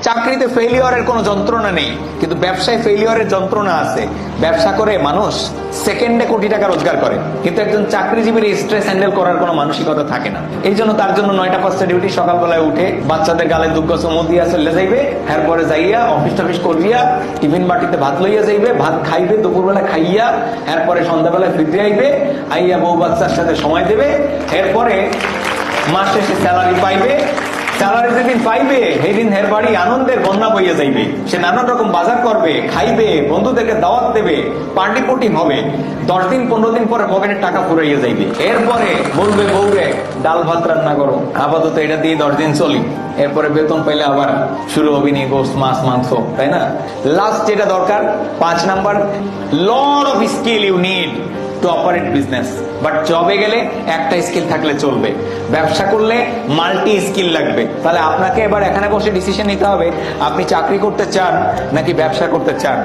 চাকরিতে ফেলিওরের কোনো যন্ত্রণা নেই, কিন্তু ব্যবসায় ফেলিওরের যন্ত্রণা আছে। ব্যবসা করে মানুষ সেকেন্ডে কোটি টাকা রোজগার করে, কিন্তু একজন চাকরিজীবীর স্ট্রেস হ্যান্ডেল করার কোনো মানসিকতা থাকে না। এই জন্য তার জন্য 9টা 5টা ডিউটি, সকালবেলায় উঠে বাচ্চাদের গালে দুগ্গ চমু দিয়া চলে যাইবে, এরপরে যাইয়া অফিস টফিস করিয়া টিফিন বাটিতে ভাত লইয়া যাইবে, ভাত খাইবে, দুপুরবেলা খাইয়া এরপরে সন্ধ্যাবেলায় ফিরতে আইবে, আইয়া বউ বাচ্চার সাথে সময় দেবে, এরপরে মাস শেষে স্যালারি পাইবে। স্যালারি যেদিন পাইবে সেদিন হের বাড়ি আনন্দের বন্যা বইয়া যাইবে। সে নানান রকম বাজার করবে, খাইবে, বন্ধুদেরকে দাওয়াত দেবে, পার্টি পুটি হবে। 10 দিন 15 দিন পরে পকেটের টাকা ফুরাইয়া যাইবে। এরপরে বলবে বউরে ডাল ভাত রান্না করো, আপাতত এটা দিয়ে 10 দিন চলি। এরপরে বেতন পাইলে আবার শুরু হবে নিয়ে গোস্ত, মাছ, মাংস, তাই না? লাস্ট যেটা দরকার 5 number, lot of skill you need to operate business. But জবে গেলে একটা স্কিল থাকলে চলবে, ব্যবসা করলে মাল্টি স্কিল লাগবে। তাহলে আপনাকে এবার এখানে বসে ডিসিশন নিতে হবে, আপনি চাকরি করতে চান নাকি ব্যবসা করতে চান।